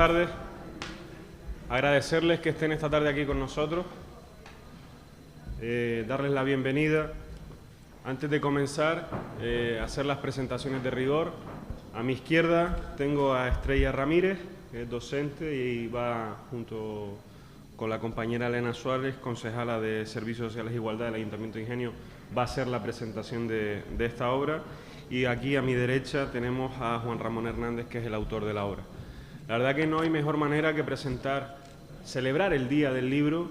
tardes. Agradecerles que estén esta tarde aquí con nosotros. Darles la bienvenida. Antes de comenzar, hacer las presentaciones de rigor. A mi izquierda tengo a Estrella Ramírez, que es docente y va junto con la compañera Elena Suárez, concejala de Servicios Sociales e Igualdad del Ayuntamiento de Ingenio, va a hacer la presentación de esta obra. Y aquí a mi derecha tenemos a Juan Ramón Hernández, que es el autor de la obra. La verdad que no hay mejor manera que celebrar el Día del Libro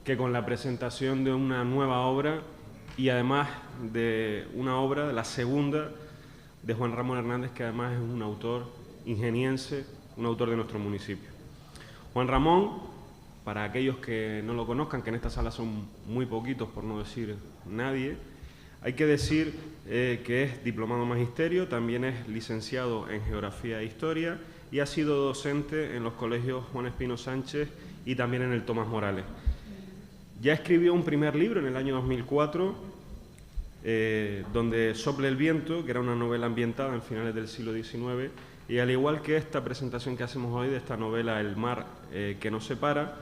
que con la presentación de una nueva obra y además de una obra, la segunda, de Juan Ramón Hernández, que además es un autor ingeniense, un autor de nuestro municipio. Juan Ramón, para aquellos que no lo conozcan, que en esta sala son muy poquitos, por no decir nadie, hay que decir que es diplomado en Magisterio, también es licenciado en Geografía e Historia y ha sido docente en los colegios Juan Espino Sánchez y también en el Tomás Morales. Ya escribió un primer libro en el año 2004, donde Sople el viento, que era una novela ambientada en finales del siglo XIX, y al igual que esta presentación que hacemos hoy de esta novela El mar que nos separa,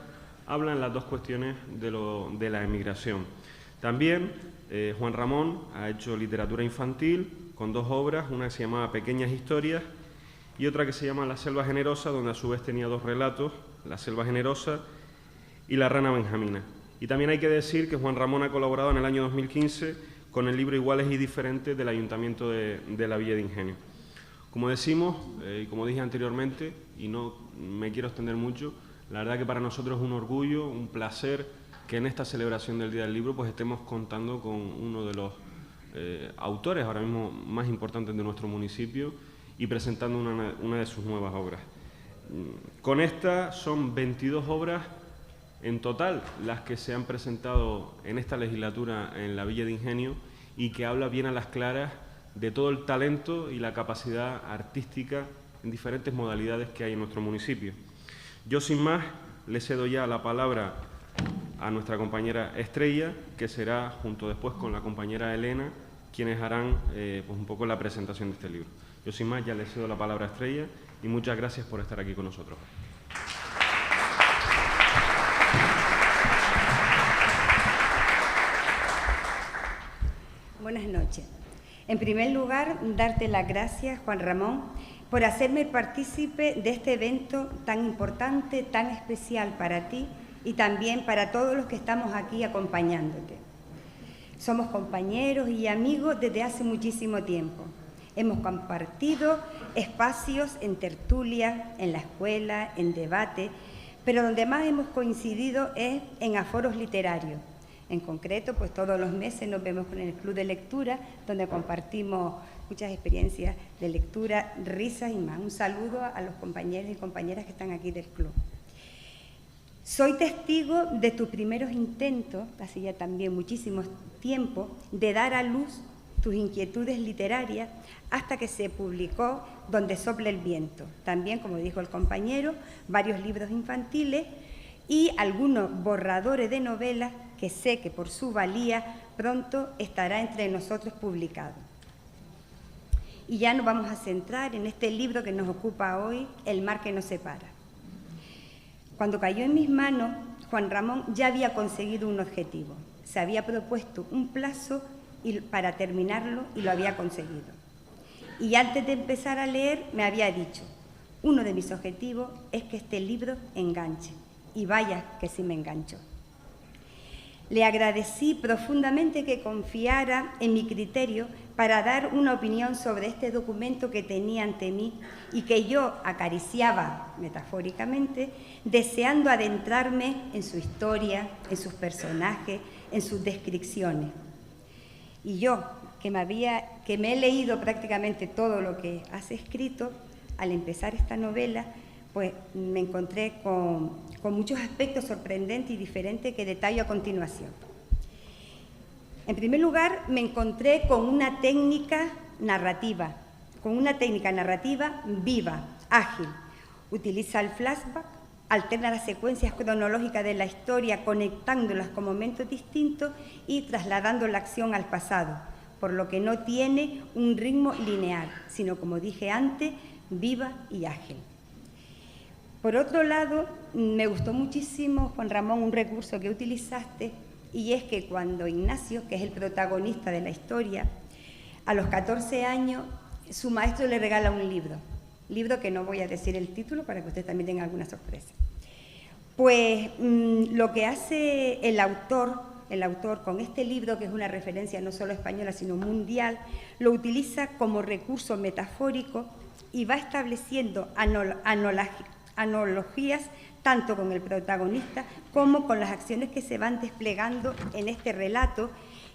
hablan las dos cuestiones de la emigración. También Juan Ramón ha hecho literatura infantil con dos obras, una que se llamaba Pequeñas Historias y otra que se llama La selva generosa, donde a su vez tenía dos relatos, La selva generosa y La rana benjamina. Y también hay que decir que Juan Ramón ha colaborado en el año 2015 con el libro Iguales y Diferentes del Ayuntamiento de la Villa de Ingenio. Como decimos, y como dije anteriormente, y no me quiero extender mucho, la verdad que para nosotros es un orgullo, un placer que en esta celebración del Día del Libro pues estemos contando con uno de los autores ahora mismo más importantes de nuestro municipio y presentando una de sus nuevas obras. Con esta son 22 obras en total las que se han presentado en esta legislatura en la Villa de Ingenio y que habla bien a las claras de todo el talento y la capacidad artística en diferentes modalidades que hay en nuestro municipio. Yo sin más le cedo ya la palabra a nuestra compañera Estrella, que será junto después con la compañera Elena quienes harán pues un poco la presentación de este libro. Yo sin más ya le cedo la palabra a Estrella y muchas gracias por estar aquí con nosotros. Buenas noches. En primer lugar, darte las gracias, Juan Ramón, por hacerme partícipe de este evento tan importante, tan especial para ti y también para todos los que estamos aquí acompañándote. Somos compañeros y amigos desde hace muchísimo tiempo. Hemos compartido espacios en tertulia, en la escuela, en debate, pero donde más hemos coincidido es en aforos literarios. En concreto, pues todos los meses nos vemos con el Club de Lectura, donde compartimos muchas experiencias de lectura, risas y más. Un saludo a los compañeros y compañeras que están aquí del club. Soy testigo de tus primeros intentos, hace ya también muchísimo tiempo, de dar a luz tus inquietudes literarias hasta que se publicó Donde sopla el viento. También, como dijo el compañero, varios libros infantiles y algunos borradores de novelas que sé que por su valía pronto estará entre nosotros publicado. Y ya nos vamos a centrar en este libro que nos ocupa hoy, El mar que nos separa. Cuando cayó en mis manos, Juan Ramón ya había conseguido un objetivo. Se había propuesto un plazo para terminarlo y lo había conseguido. Y antes de empezar a leer me había dicho, uno de mis objetivos es que este libro enganche. Y vaya que sí me enganchó. Le agradecí profundamente que confiara en mi criterio para dar una opinión sobre este documento que tenía ante mí y que yo acariciaba metafóricamente, deseando adentrarme en su historia, en sus personajes, en sus descripciones. Y yo, que me he leído prácticamente todo lo que has escrito, al empezar esta novela, pues me encontré con muchos aspectos sorprendentes y diferentes que detallo a continuación. En primer lugar, me encontré con una técnica narrativa viva, ágil. Utiliza el flashback, alterna las secuencias cronológicas de la historia, conectándolas con momentos distintos y trasladando la acción al pasado, por lo que no tiene un ritmo lineal, sino, como dije antes, viva y ágil. Por otro lado, me gustó muchísimo, Juan Ramón, un recurso que utilizaste, y es que cuando Ignacio, que es el protagonista de la historia, a los 14 años, su maestro le regala un libro que no voy a decir el título para que usted también tenga alguna sorpresa. Pues lo que hace el autor con este libro, que es una referencia no solo española, sino mundial, lo utiliza como recurso metafórico y va estableciendo analogías tanto con el protagonista como con las acciones que se van desplegando en este relato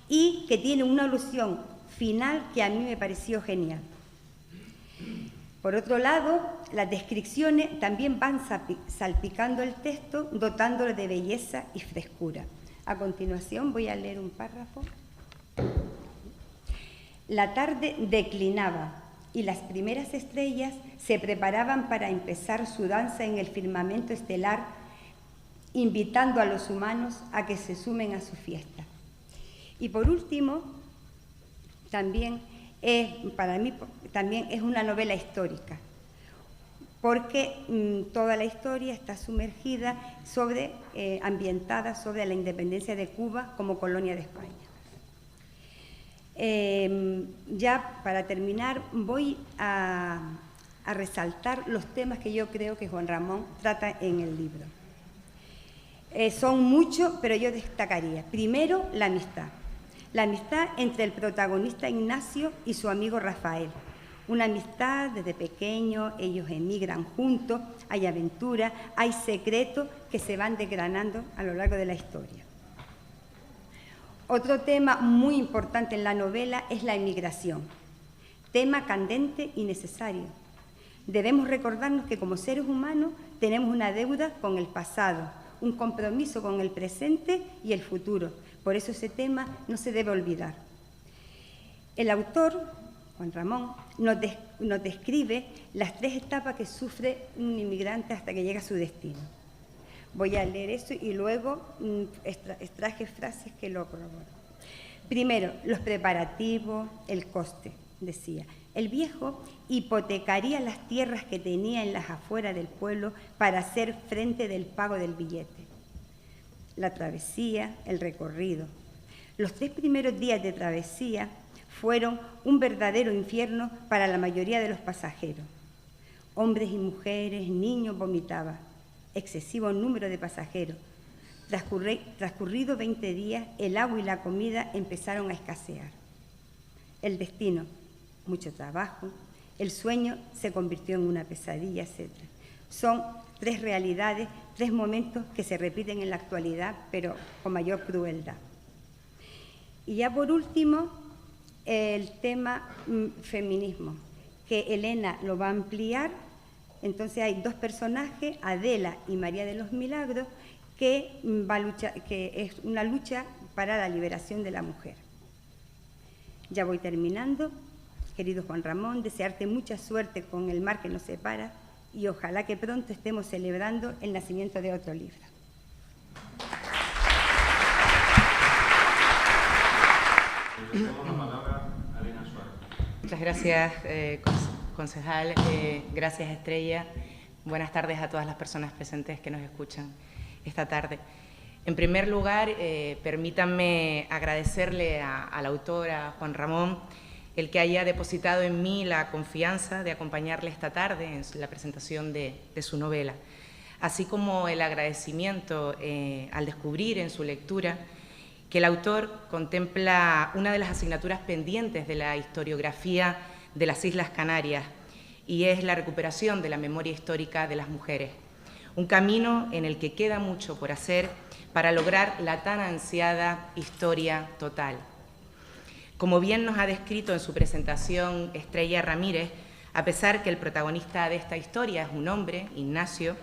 y que tiene una alusión final que a mí me pareció genial. Por otro lado, las descripciones también van salpicando el texto, dotándolo de belleza y frescura. A continuación voy a leer un párrafo. La tarde declinaba y las primeras estrellas se preparaban para empezar su danza en el firmamento estelar, invitando a los humanos a que se sumen a su fiesta. Y por último, para mí también es una novela histórica, porque toda la historia está sumergida ambientada sobre la independencia de Cuba como colonia de España. Ya para terminar, voy a resaltar los temas que yo creo que Juan Ramón trata en el libro. Son muchos, pero yo destacaría. Primero, la amistad. La amistad entre el protagonista Ignacio y su amigo Rafael. Una amistad desde pequeño, ellos emigran juntos, hay aventura, hay secretos que se van desgranando a lo largo de la historia. Otro tema muy importante en la novela es la emigración, tema candente y necesario. Debemos recordarnos que como seres humanos tenemos una deuda con el pasado, un compromiso con el presente y el futuro. Por eso ese tema no se debe olvidar. El autor, Juan Ramón, nos describe las 3 etapas que sufre un inmigrante hasta que llega a su destino. Voy a leer eso y luego extraje frases que lo corroboran. Primero, los preparativos, el coste, decía. El viejo hipotecaría las tierras que tenía en las afueras del pueblo para hacer frente del pago del billete. La travesía, el recorrido. Los 3 primeros días de travesía fueron un verdadero infierno para la mayoría de los pasajeros. Hombres y mujeres, niños vomitaban. Excesivo número de pasajeros. Transcurrido 20 días, el agua y la comida empezaron a escasear. El destino, mucho trabajo. El sueño se convirtió en una pesadilla, etc. Son 3 realidades, 3 momentos que se repiten en la actualidad, pero con mayor crueldad. Y ya por último, el tema feminismo, que Elena lo va a ampliar. Entonces hay 2 personajes, Adela y María de los Milagros, que es una lucha para la liberación de la mujer. Ya voy terminando. Querido Juan Ramón, desearte mucha suerte con el mar que nos separa y ojalá que pronto estemos celebrando el nacimiento de otro libro. Muchas gracias, concejal. Gracias, Estrella. Buenas tardes a todas las personas presentes que nos escuchan esta tarde. En primer lugar, permítanme agradecerle al autor, a Juan Ramón, el que haya depositado en mí la confianza de acompañarle esta tarde en la presentación de su novela, así como el agradecimiento al descubrir en su lectura que el autor contempla una de las asignaturas pendientes de la historiografía de las Islas Canarias, y es la recuperación de la memoria histórica de las mujeres, un camino en el que queda mucho por hacer para lograr la tan ansiada historia total. Como bien nos ha descrito en su presentación Estrella Ramírez, a pesar que el protagonista de esta historia es un hombre, Ignacio,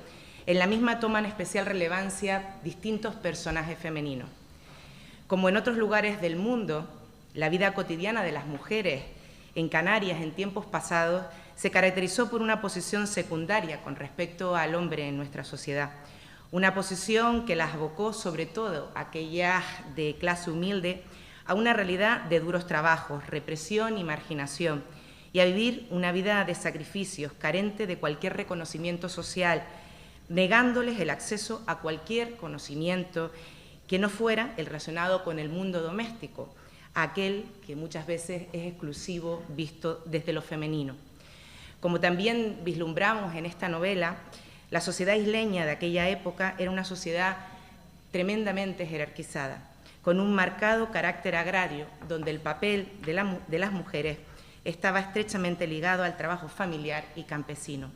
en la misma toman especial relevancia distintos personajes femeninos. Como en otros lugares del mundo, la vida cotidiana de las mujeres en Canarias en tiempos pasados se caracterizó por una posición secundaria con respecto al hombre en nuestra sociedad, una posición que las abocó sobre todo a aquellas de clase humilde a una realidad de duros trabajos, represión y marginación, y a vivir una vida de sacrificios, carente de cualquier reconocimiento social, negándoles el acceso a cualquier conocimiento que no fuera el relacionado con el mundo doméstico, aquel que muchas veces es exclusivo visto desde lo femenino. Como también vislumbramos en esta novela, la sociedad isleña de aquella época era una sociedad tremendamente jerarquizada, con un marcado carácter agrario, donde el papel de las mujeres estaba estrechamente ligado al trabajo familiar y campesino.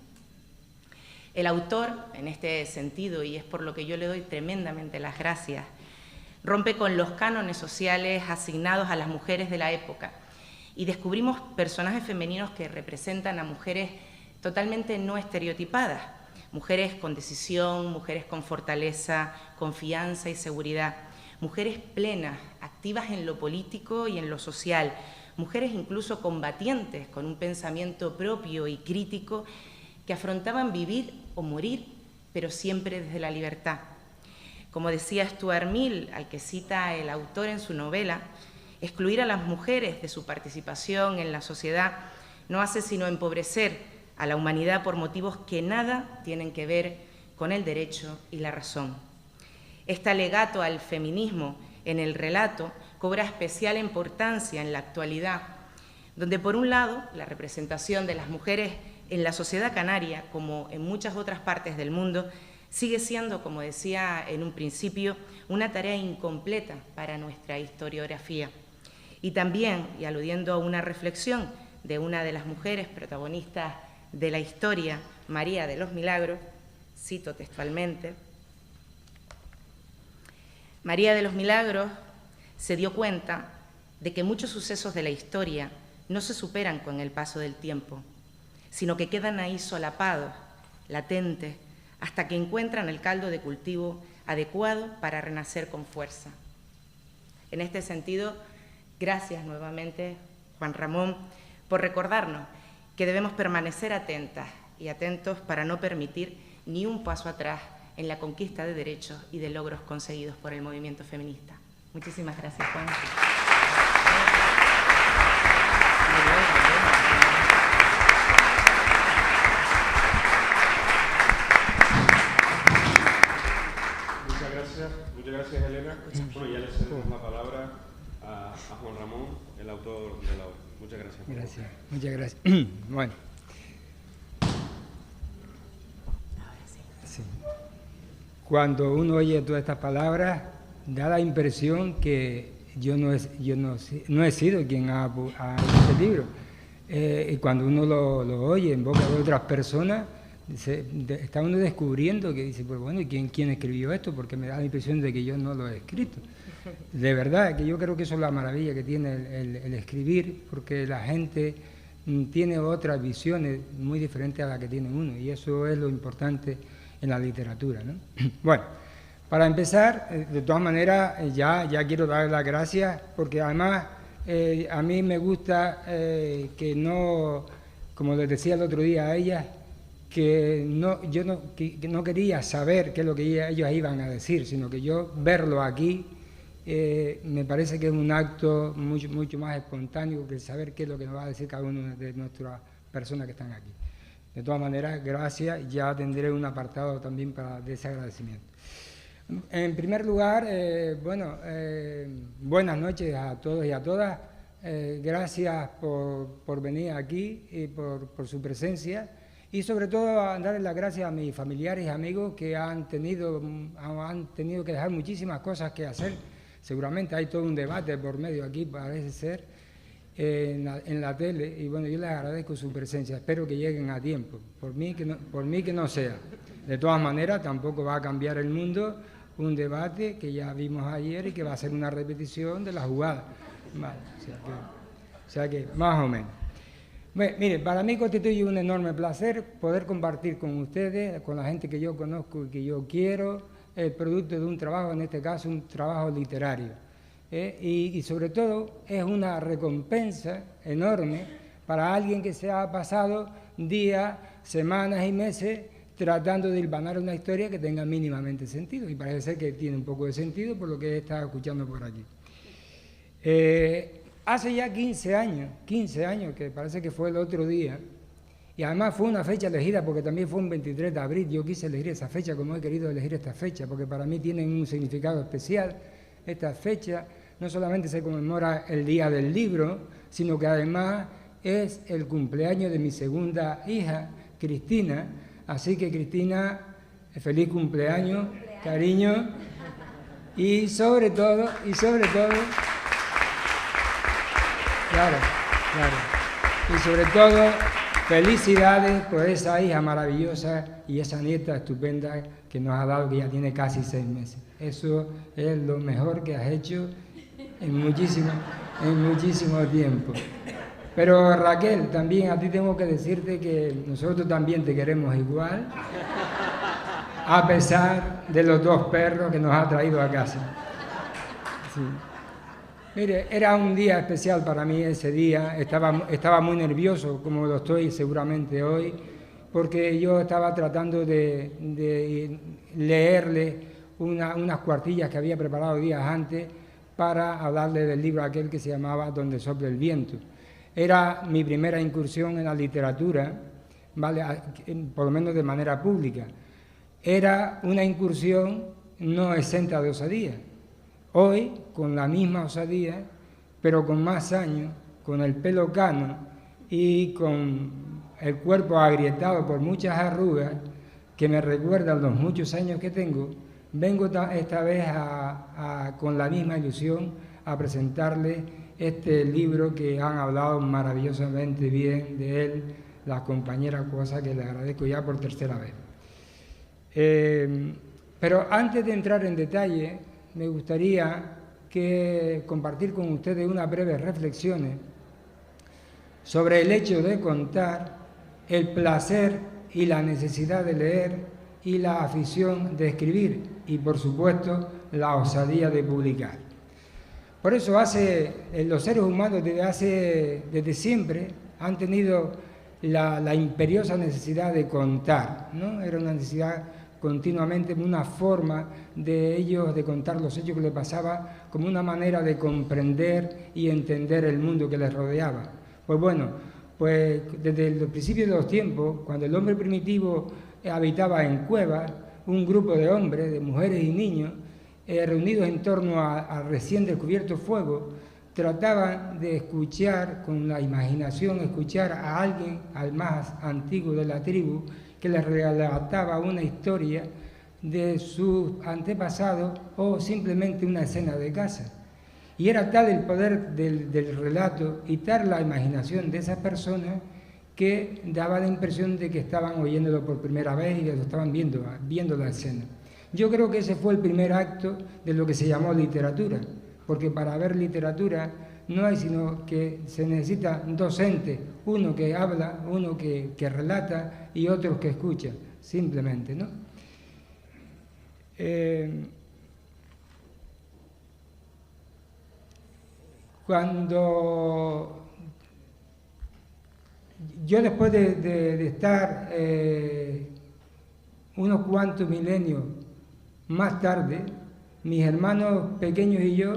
El autor, en este sentido, y es por lo que yo le doy tremendamente las gracias, rompe con los cánones sociales asignados a las mujeres de la época y descubrimos personajes femeninos que representan a mujeres totalmente no estereotipadas, mujeres con decisión, mujeres con fortaleza, confianza y seguridad, mujeres plenas, activas en lo político y en lo social, mujeres incluso combatientes con un pensamiento propio y crítico que afrontaban vivir o morir, pero siempre desde la libertad. Como decía Stuart Mill, al que cita el autor en su novela, excluir a las mujeres de su participación en la sociedad no hace sino empobrecer a la humanidad por motivos que nada tienen que ver con el derecho y la razón. Este alegato al feminismo en el relato cobra especial importancia en la actualidad, donde por un lado la representación de las mujeres en la sociedad canaria, como en muchas otras partes del mundo, sigue siendo, como decía en un principio, una tarea incompleta para nuestra historiografía. Y también, y aludiendo a una reflexión de una de las mujeres protagonistas de la historia, María de los Milagros, cito textualmente, María de los Milagros se dio cuenta de que muchos sucesos de la historia no se superan con el paso del tiempo, sino que quedan ahí solapados, latentes, hasta que encuentran el caldo de cultivo adecuado para renacer con fuerza. En este sentido, gracias nuevamente, Juan Ramón, por recordarnos que debemos permanecer atentas y atentos para no permitir ni un paso atrás en la conquista de derechos y de logros conseguidos por el movimiento feminista. Muchísimas gracias, Juan. Muchas gracias, Elena. Bueno, ya le cedemos la palabra a Juan Ramón, el autor de la obra. Muchas gracias. Gracias, muchas gracias. Bueno. Sí. Cuando uno oye todas estas palabras, da la impresión que yo no he sido quien ha hecho este libro. Y cuando uno lo oye en boca de otras personas, está uno descubriendo que dice, pues bueno, ¿quién escribió esto? Porque me da la impresión de que yo no lo he escrito. De verdad, que yo creo que eso es la maravilla que tiene el escribir, porque la gente tiene otras visiones muy diferentes a las que tiene uno, y eso es lo importante en la literatura, ¿no? Bueno, para empezar, de todas maneras, ya quiero dar las gracias, porque además a mí me gusta que no, como les decía el otro día a ella, que yo no quería saber qué es lo que ellos iban a decir, sino que yo verlo aquí me parece que es un acto mucho más espontáneo que saber qué es lo que nos va a decir cada una de nuestras personas que están aquí. De todas maneras, gracias, ya tendré un apartado también de ese agradecimiento. En primer lugar, buenas noches a todos y a todas. Gracias por venir aquí y por su presencia. Y sobre todo darles las gracias a mis familiares y amigos que han tenido que dejar muchísimas cosas que hacer. Seguramente hay todo un debate por medio aquí, parece ser, en la tele. Y bueno, yo les agradezco su presencia. Espero que lleguen a tiempo. Por mí que no sea. De todas maneras, tampoco va a cambiar el mundo un debate que ya vimos ayer y que va a ser una repetición de la jugada. Vale, o sea que más o menos. Bueno, mire, para mí constituye un enorme placer poder compartir con ustedes, con la gente que yo conozco y que yo quiero, el producto de un trabajo, en este caso un trabajo literario. Y sobre todo es una recompensa enorme para alguien que se ha pasado días, semanas y meses tratando de hilvanar una historia que tenga mínimamente sentido, y parece ser que tiene un poco de sentido por lo que he estado escuchando por aquí. Hace ya 15 años, que parece que fue el otro día, Y además fue una fecha elegida porque también fue un 23 de abril. Yo quise elegir esa fecha como he querido elegir esta fecha, porque para mí tienen un significado especial. Esta fecha no solamente se conmemora el Día del Libro, sino que además es el cumpleaños de mi segunda hija, Cristina. Así que Cristina, feliz cumpleaños, cariño. Y sobre todo, claro. Y sobre todo, felicidades por esa hija maravillosa y esa nieta estupenda que nos ha dado, que ya tiene casi 6 meses. Eso es lo mejor que has hecho en muchísimo tiempo. Pero Raquel, también a ti tengo que decirte que nosotros también te queremos igual, a pesar de los 2 perros que nos ha traído a casa. Sí. Mire, era un día especial para mí ese día, estaba muy nervioso, como lo estoy seguramente hoy, porque yo estaba tratando de leerle unas cuartillas que había preparado días antes para hablarle del libro aquel que se llamaba Donde sopla el viento. Era mi primera incursión en la literatura, ¿vale? Por lo menos de manera pública. Era una incursión no exenta de osadía. Hoy, con la misma osadía, pero con más años, con el pelo cano y con el cuerpo agrietado por muchas arrugas que me recuerdan los muchos años que tengo, vengo esta vez con la misma ilusión a presentarle este libro que han hablado maravillosamente bien de él las compañeras, cosa que le agradezco ya por 3ª vez. Pero antes de entrar en detalle, me gustaría compartir con ustedes unas breves reflexiones sobre el hecho de contar, el placer y la necesidad de leer y la afición de escribir y, por supuesto, la osadía de publicar. Por eso los seres humanos desde siempre han tenido la imperiosa necesidad de contar, ¿no? Era una necesidad continuamente, una forma de ellos de contar los hechos que les pasaba, como una manera de comprender y entender el mundo que les rodeaba. Pues bueno, desde el principio de los tiempos, cuando el hombre primitivo habitaba en cuevas, un grupo de hombres, de mujeres y niños, reunidos en torno al recién descubierto fuego, trataban de escuchar con la imaginación, escuchar a alguien, al más antiguo de la tribu, que les relataba una historia de sus antepasados o simplemente una escena de caza. Y era tal el poder del relato y tal la imaginación de esas personas que daba la impresión de que estaban oyéndolo por primera vez y que lo estaban viendo la escena. Yo creo que ese fue el primer acto de lo que se llamó literatura, porque para ver literatura no hay sino que se necesita 2 entes, uno que habla, uno que relata y otros que escuchan, simplemente, ¿no? Cuando yo después de estar unos cuantos milenios más tarde, mis hermanos pequeños y yo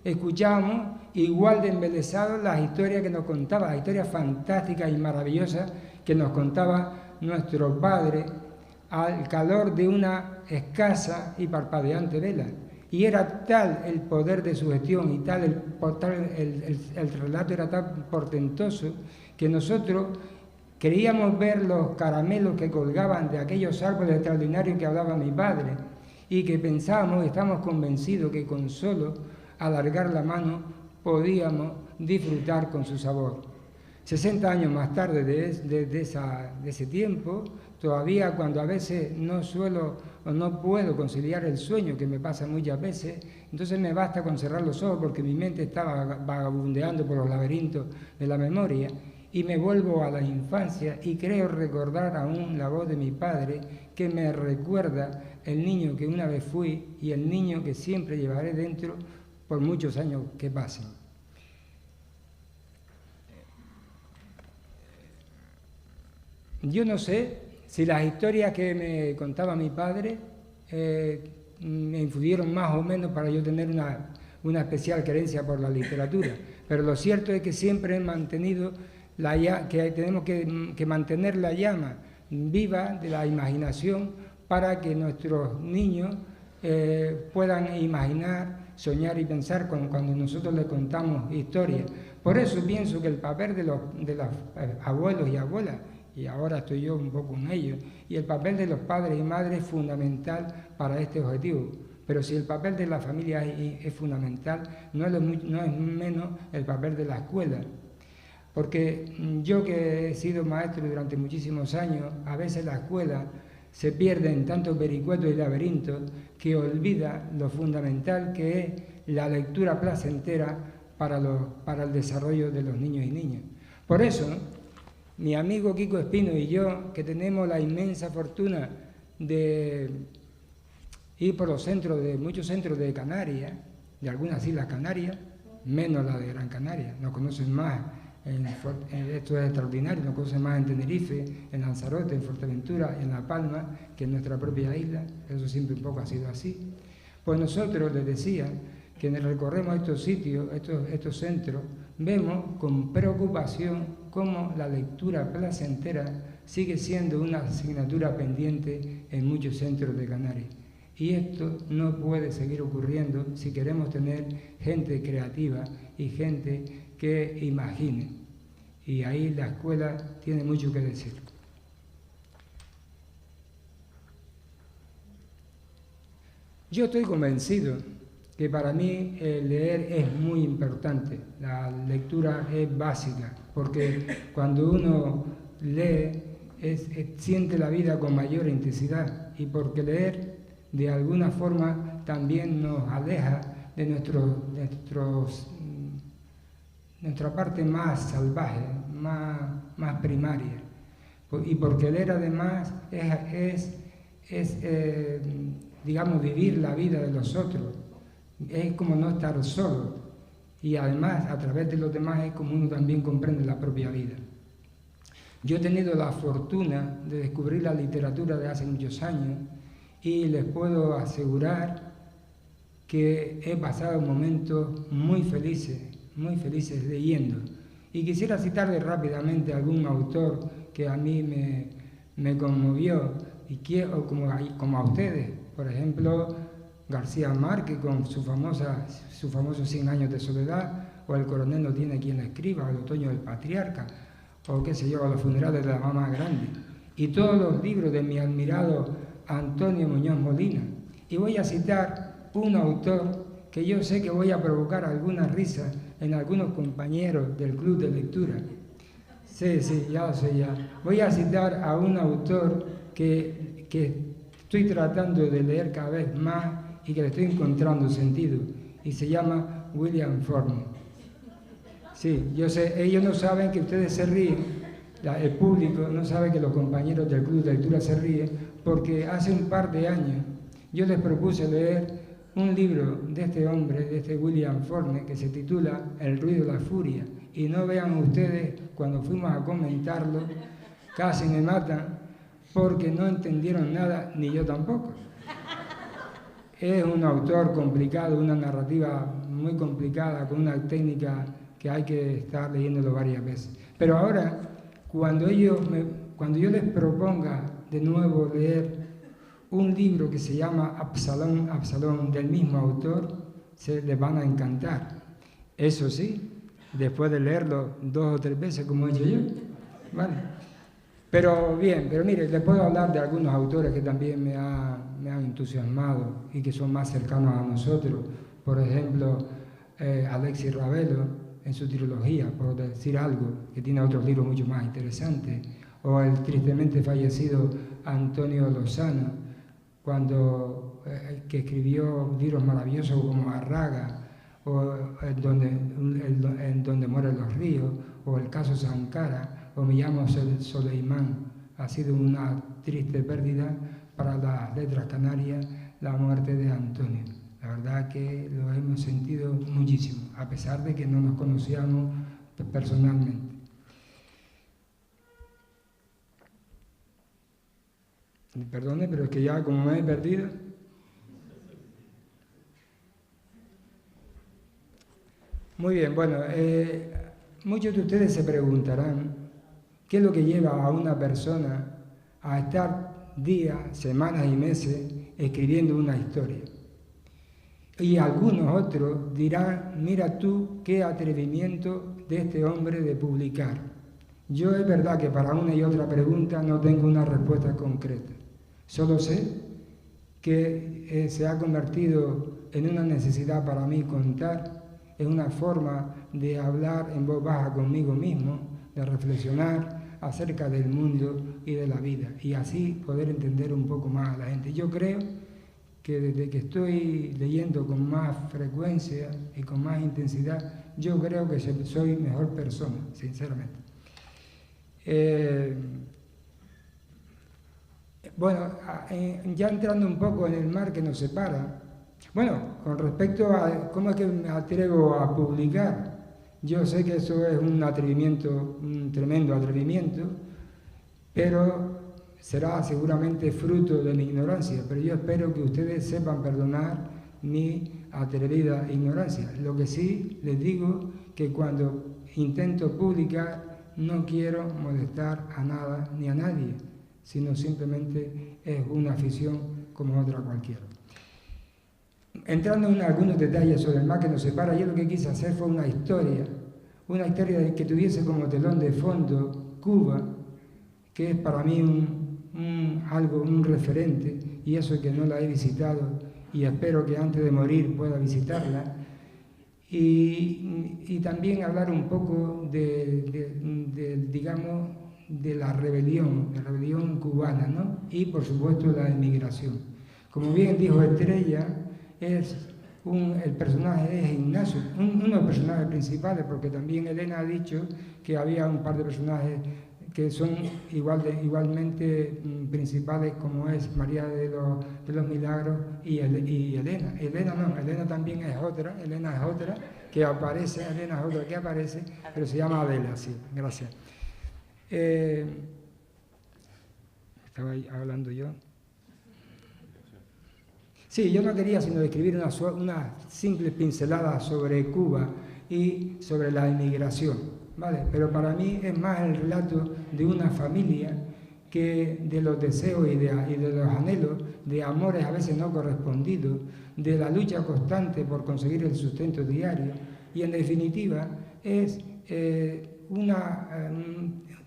escuchábamos igual de embelesados las historias que nos contaba, las historias fantásticas y maravillosas que nos contaba nuestro padre al calor de una escasa y parpadeante vela. Y era tal el poder de sugestión y tal el relato era tan portentoso que nosotros queríamos ver los caramelos que colgaban de aquellos árboles extraordinarios que hablaba mi padre y que pensábamos, estamos convencidos que con solo alargar la mano podíamos disfrutar con su sabor. 60 años más tarde de ese tiempo, todavía cuando a veces no suelo o no puedo conciliar el sueño, que me pasa muchas veces, entonces me basta con cerrar los ojos porque mi mente está vagabundeando por los laberintos de la memoria y me vuelvo a la infancia y creo recordar aún la voz de mi padre que me recuerda el niño que una vez fui y el niño que siempre llevaré dentro por muchos años que pasen. Yo no sé si las historias que me contaba mi padre me influyeron más o menos para yo tener una especial querencia por la literatura, pero lo cierto es que siempre he mantenido que tenemos que mantener la llama viva de la imaginación para que nuestros niños puedan imaginar, soñar y pensar cuando nosotros les contamos historias. Por eso pienso que el papel de los abuelos y abuelas, y ahora estoy yo un poco en ello, y el papel de los padres y madres es fundamental para este objetivo. Pero si el papel de la familia es fundamental, no es menos el papel de la escuela. Porque yo, que he sido maestro durante muchísimos años, a veces la escuela se pierde en tantos vericuetos y laberintos que olvida lo fundamental que es la lectura placentera para el desarrollo de los niños y niñas. Por eso, mi amigo Kiko Espino y yo, que tenemos la inmensa fortuna de ir por muchos centros de Canarias, de algunas islas Canarias, menos la de Gran Canaria, nos conocen más, esto es extraordinario, nos conocen más en Tenerife, en Lanzarote, en Fuerteventura, en La Palma, que en nuestra propia isla. Eso siempre un poco ha sido así. Pues nosotros, les decía, que recorremos estos sitios, estos centros, vemos con preocupación cómo la lectura placentera sigue siendo una asignatura pendiente en muchos centros de Canarias. Y esto no puede seguir ocurriendo si queremos tener gente creativa y gente que imagine. Y ahí la escuela tiene mucho que decir. Yo estoy convencido que para mí leer es muy importante. La lectura es básica, porque cuando uno lee siente la vida con mayor intensidad, y porque leer de alguna forma también nos aleja de nuestra parte más salvaje, más primaria. Y porque leer además es digamos, vivir la vida de los otros. Es como no estar solo. Y además, a través de los demás, es como uno también comprende la propia vida. Yo he tenido la fortuna de descubrir la literatura de hace muchos años, y les puedo asegurar que he pasado momentos muy felices leyendo. Y quisiera citarle rápidamente a algún autor que a mí me conmovió, como a ustedes. Por ejemplo, García Márquez con su famoso 100 años de soledad, o El coronel no tiene quien la escriba, o El otoño del patriarca, o qué sé yo, Los funerales de la mamá grande. Y todos los libros de mi admirado Antonio Muñoz Molina. Y voy a citar un autor que yo sé que voy a provocar alguna risa en algunos compañeros del club de lectura. Sí, ya lo sé ya. Voy a citar a un autor que estoy tratando de leer cada vez más y que le estoy encontrando sentido, y se llama William Faulkner. Sí, yo sé, ellos no saben que ustedes se ríen, el público no sabe que los compañeros del club de lectura se ríen, porque hace un par de años yo les propuse leer un libro de este hombre, de este William Faulkner, que se titula El ruido de la furia, y no vean ustedes, cuando fuimos a comentarlo, casi me matan, porque no entendieron nada, ni yo tampoco. Es un autor complicado, una narrativa muy complicada, con una técnica que hay que estar leyéndolo varias veces. Pero ahora, cuando yo les proponga de nuevo leer un libro que se llama Absalón, del mismo autor, se les van a encantar. Eso sí, después de leerlo 2 o 3 veces, como he hecho yo. ¿Vale? Pero mire, les puedo hablar de algunos autores que también me han entusiasmado y que son más cercanos a nosotros. Por ejemplo, Alexis Ravelo, en su trilogía, por decir algo, que tiene otros libros mucho más interesantes. O el tristemente fallecido Antonio Lozano, que escribió libros maravillosos como Arraga, o en donde mueren los ríos, o El caso Sankara, o Me llamo Soleimán. Ha sido una triste pérdida para las letras canarias la muerte de Antonio. La verdad que lo hemos sentido muchísimo, a pesar de que no nos conocíamos personalmente. Perdone, pero es que ya como me he perdido. Muy bien, bueno, muchos de ustedes se preguntarán qué es lo que lleva a una persona a estar días, semanas y meses escribiendo una historia. Y algunos otros dirán, mira tú qué atrevimiento de este hombre de publicar. Yo es verdad que para una y otra pregunta no tengo una respuesta concreta. Solo sé que se ha convertido en una necesidad para mí contar, en una forma de hablar en voz baja conmigo mismo, de reflexionar acerca del mundo y de la vida, y así poder entender un poco más a la gente. Yo creo que desde que estoy leyendo con más frecuencia y con más intensidad, yo creo que soy mejor persona, sinceramente. Bueno, ya entrando un poco en el mar que nos separa, bueno, con respecto a cómo es que me atrevo a publicar, yo sé que eso es un atrevimiento, un tremendo atrevimiento, pero será seguramente fruto de mi ignorancia, pero yo espero que ustedes sepan perdonar mi atrevida ignorancia. Lo que sí les digo que cuando intento publicar no quiero molestar a nada ni a nadie, sino simplemente es una afición como otra cualquiera. Entrando en algunos detalles sobre el mar que nos separa, yo lo que quise hacer fue una historia que tuviese como telón de fondo Cuba, que es para mí un referente, y eso es que no la he visitado y espero que antes de morir pueda visitarla, y también hablar un poco digamos, de la rebelión cubana, ¿no? Y por supuesto la emigración. Como bien dijo Estrella, el personaje es Ignacio, uno de los personajes principales, porque también Elena ha dicho que había un par de personajes que son igualmente principales, como es María de los Milagros y Elena. Elena también es otra, que aparece, pero se llama Adela, sí, gracias. Estaba ahí hablando yo. Sí, yo no quería sino describir una simple pincelada sobre Cuba y sobre la inmigración, ¿vale? Pero para mí es más el relato de una familia que de los deseos y de los anhelos, de amores a veces no correspondidos, de la lucha constante por conseguir el sustento diario, y en definitiva es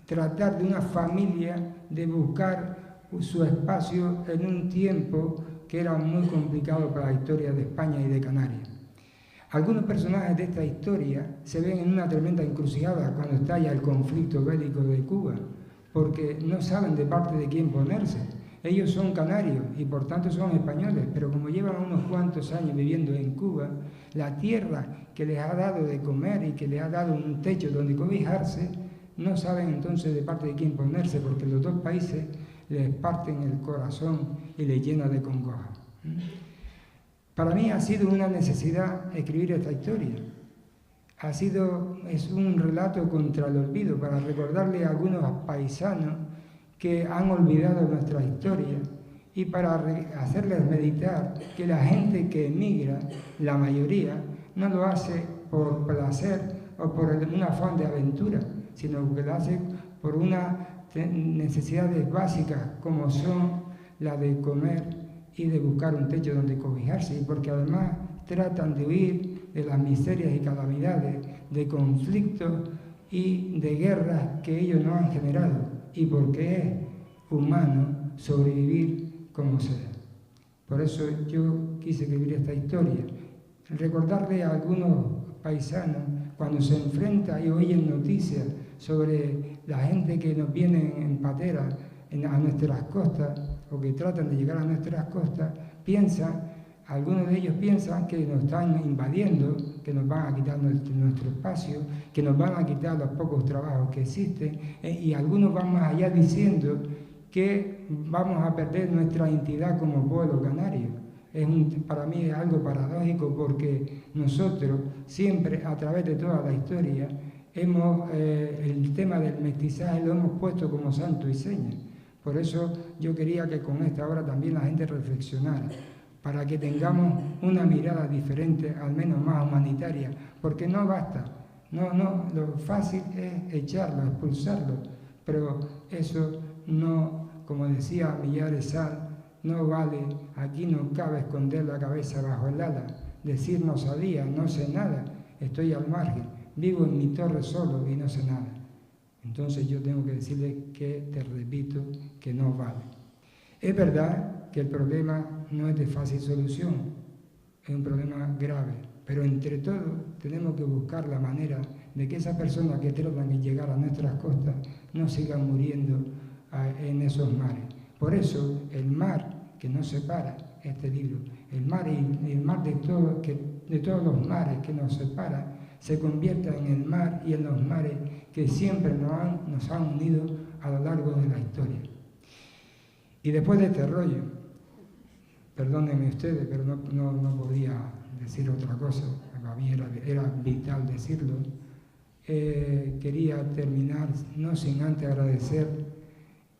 tratar de una familia de buscar su espacio en un tiempo que era muy complicado para la historia de España y de Canarias. Algunos personajes de esta historia se ven en una tremenda encrucijada cuando estalla el conflicto bélico de Cuba, porque no saben de parte de quién ponerse. Ellos son canarios y por tanto son españoles, pero como llevan unos cuantos años viviendo en Cuba, la tierra que les ha dado de comer y que les ha dado un techo donde cobijarse, no saben entonces de parte de quién ponerse, porque los dos países les parten el corazón y les llena de congoja. Para mí ha sido una necesidad escribir esta historia. Es un relato contra el olvido, para recordarle a algunos paisanos que han olvidado nuestra historia y para hacerles meditar que la gente que emigra, la mayoría, no lo hace por placer o por un afán de aventura, sino que lo hace por unas necesidades básicas como son la de comer y de buscar un techo donde cobijarse, y porque además tratan de huir de las miserias y calamidades, de conflictos y de guerras que ellos no han generado, y porque es humano sobrevivir como sea. Por eso yo quise escribir esta historia, recordarle a algunos paisanos cuando se enfrentan y oyen noticias sobre la gente que nos viene en patera a nuestras costas, o que tratan de llegar a nuestras costas, algunos de ellos piensan que nos están invadiendo, que nos van a quitar nuestro espacio, que nos van a quitar los pocos trabajos que existen, y algunos van más allá diciendo que vamos a perder nuestra identidad como pueblo canario. Para mí es algo paradójico, porque nosotros siempre, a través de toda la historia, el tema del mestizaje lo hemos puesto como santo y seña. Por eso yo quería que con esta obra también la gente reflexionara, para que tengamos una mirada diferente, al menos más humanitaria, porque no basta No, lo fácil es echarlo, expulsarlo, pero eso no, como decía Millares Sal, no vale, aquí no cabe esconder la cabeza bajo el ala, decir no sabía, no sé nada, estoy al margen, vivo en mi torre solo y no sé nada. Entonces yo tengo que decirle que te repito que no vale. Es verdad que el problema no es de fácil solución, es un problema grave, pero entre todos tenemos que buscar la manera de que esas personas que tratan de llegar a nuestras costas no sigan muriendo en esos mares. Por eso el mar que nos separa, este libro, el mar y el mar de todos los mares que nos separan, se convierta en el mar y en los mares que siempre nos han unido a lo largo de la historia. Y después de este rollo, perdónenme ustedes, pero no podía decir otra cosa, para mí era vital decirlo, quería terminar no sin antes agradecer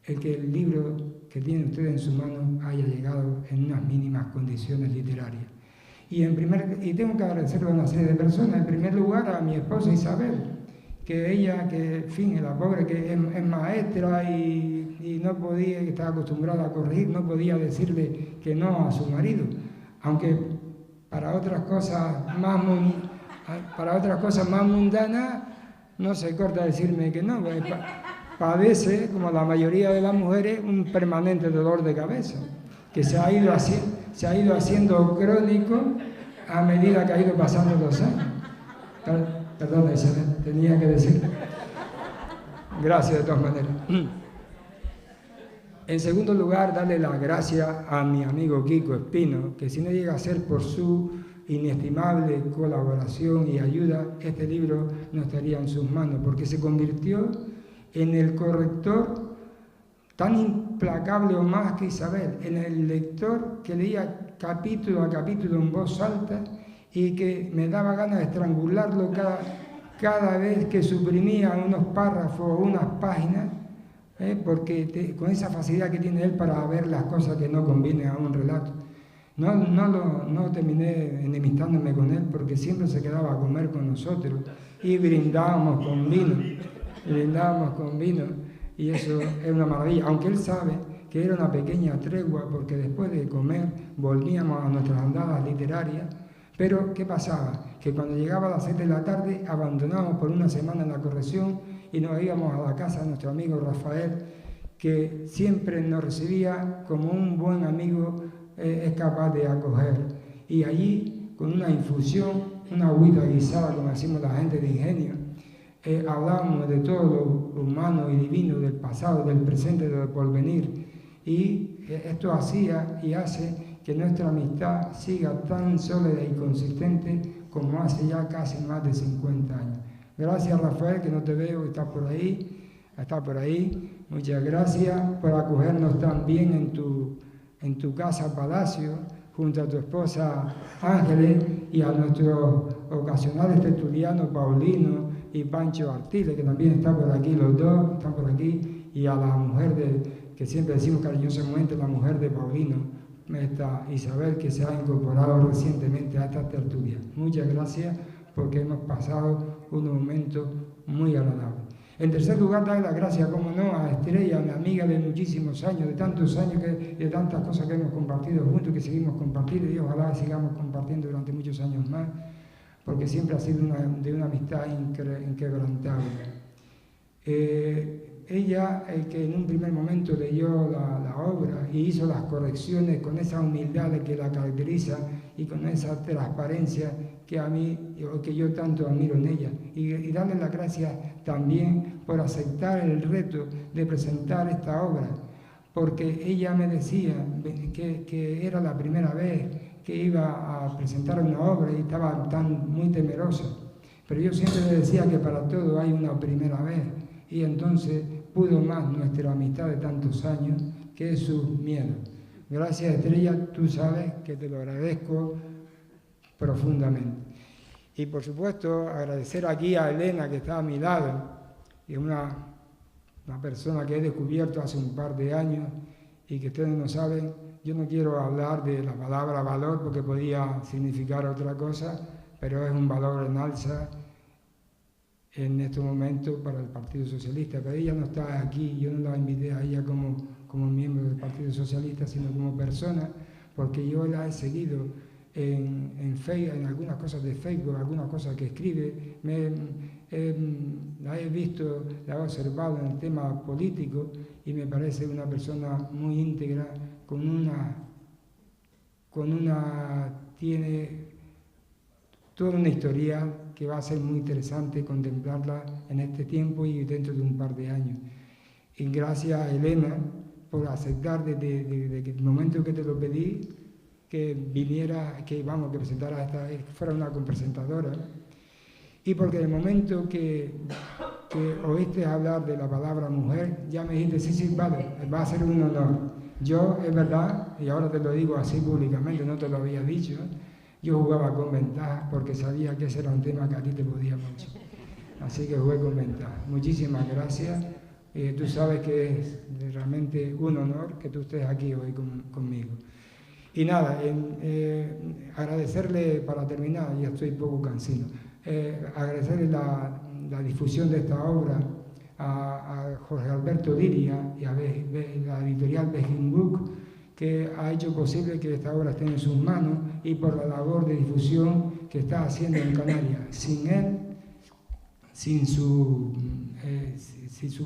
el que el libro que tienen ustedes en su mano haya llegado en unas mínimas condiciones literarias. Y tengo que agradecerlo a una serie de personas. En primer lugar a mi esposa Isabel, que ella, que en fin, la pobre que es maestra y no podía, que estaba acostumbrada a corregir, no podía decirle que no a su marido, aunque para otras cosas más mundanas no se corta a decirme que no, porque padece, como la mayoría de las mujeres, un permanente dolor de cabeza, que se ha ido haciendo crónico a medida que ha ido pasando los años. Perdón, Isabel, tenía que decir. Gracias de todas maneras. En segundo lugar, darle las gracias a mi amigo Kiko Espino, que si no llega a ser por su inestimable colaboración y ayuda, este libro no estaría en sus manos, porque se convirtió en el corrector tan implacable o más que Isabel, en el lector que leía capítulo a capítulo en voz alta y que me daba ganas de estrangularlo cada vez que suprimía unos párrafos o unas páginas, porque con esa facilidad que tiene él para ver las cosas que no convienen a un relato. No terminé enemistándome con él porque siempre se quedaba a comer con nosotros y brindábamos con vino, y eso es una maravilla, aunque él sabe que era una pequeña tregua porque después de comer volvíamos a nuestras andadas literarias. Pero ¿qué pasaba? Que cuando llegaba a las 7 de la tarde abandonábamos por una semana la corrección y nos íbamos a la casa de nuestro amigo Rafael, que siempre nos recibía como un buen amigo es capaz de acoger. Y allí, con una infusión, una agüita guisada, como decimos la gente de ingenio, hablábamos de todo lo humano y divino, del pasado, del presente, del porvenir. Y esto hacía y hace que nuestra amistad siga tan sólida y consistente como hace ya casi más de 50 años. Gracias, Rafael, que no te veo, estás por ahí. Muchas gracias por acogernos tan bien en tu casa palacio, junto a tu esposa Ángeles y a nuestros ocasionales tertulianos Paulino y Pancho Artiles, que también están por aquí, los dos están por aquí, y a la mujer que siempre decimos cariñosamente, la mujer de Paulino, esta Isabel, que se ha incorporado recientemente a esta tertulia. Muchas gracias porque hemos pasado un momento muy agradable. En tercer lugar, darle las gracias, como no, a Estrella, mi amiga de muchísimos años, de tantos años, de tantas cosas que hemos compartido juntos, que seguimos compartiendo, y ojalá sigamos compartiendo durante muchos años más, porque siempre ha sido de una amistad inquebrantable. Ella, que en un primer momento leyó la obra y hizo las correcciones con esa humildad que la caracteriza y con esa transparencia que yo tanto admiro en ella, y darle las gracias también por aceptar el reto de presentar esta obra, porque ella me decía que era la primera vez que iba a presentar una obra y estaba muy temerosa, pero yo siempre le decía que para todo hay una primera vez, y entonces pudo más nuestra amistad de tantos años que sus miedos. Gracias, Estrella, tú sabes que te lo agradezco profundamente. Y por supuesto agradecer aquí a Elena, que está a mi lado, y es una persona que he descubierto hace un par de años y que ustedes no saben. Yo no quiero hablar de la palabra valor porque podía significar otra cosa, pero es un valor en alza en estos momentos para el Partido Socialista, pero ella no está aquí, yo no la invité a ella como miembro del Partido Socialista, sino como persona, porque yo la he seguido en algunas cosas de Facebook, algunas cosas que escribe, la he visto, la he observado en el tema político y me parece una persona muy íntegra, tiene toda una historia que va a ser muy interesante contemplarla en este tiempo y dentro de un par de años. Y gracias a Elena por aceptar desde el momento que te lo pedí, que viniera, que presentara fuera una compresentadora. Y porque el momento que oíste hablar de la palabra mujer, ya me dijiste, sí, vale, va a ser un honor. Yo, es verdad, y ahora te lo digo así públicamente, no te lo había dicho, yo jugaba con ventaja porque sabía que ese era un tema que a ti te podía mucho. Así que jugué con ventaja. Muchísimas gracias. Tú sabes que es realmente un honor que tú estés aquí hoy conmigo. Y nada, agradecerle, para terminar, ya estoy un poco cansino, agradecerle la difusión de esta obra a Jorge Alberto Diria y a la editorial Begin Book, que ha hecho posible que esta obra esté en sus manos, y por la labor de difusión que está haciendo en Canarias. Sin él, sin su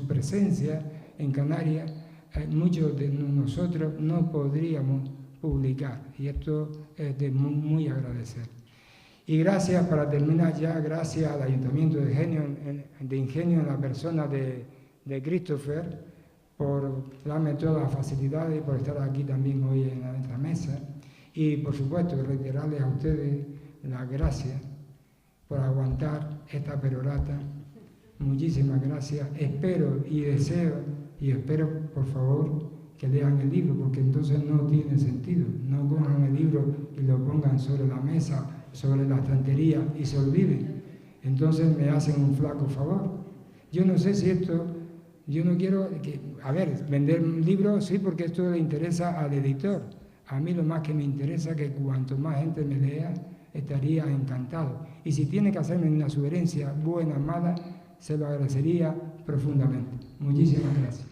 presencia en Canarias, muchos de nosotros no podríamos publicar, y esto es de muy agradecer. Y gracias, para terminar ya, gracias al Ayuntamiento de Ingenio en la persona de Christopher, por darme todas las facilidades y por estar aquí también hoy en esta mesa. Y por supuesto, reiterarles a ustedes las gracias por aguantar esta perorata. Muchísimas gracias. Espero y deseo y espero, por favor, que lean el libro, porque entonces no tiene sentido. No cojan el libro y lo pongan sobre la mesa, sobre la estantería y se olviden. Entonces me hacen un flaco favor. Yo no sé si esto... Yo no quiero vender libros, sí, porque esto le interesa al editor. A mí lo más que me interesa es que cuanto más gente me lea, estaría encantado. Y si tiene que hacerme una sugerencia buena o mala, se lo agradecería profundamente. Muchísimas gracias.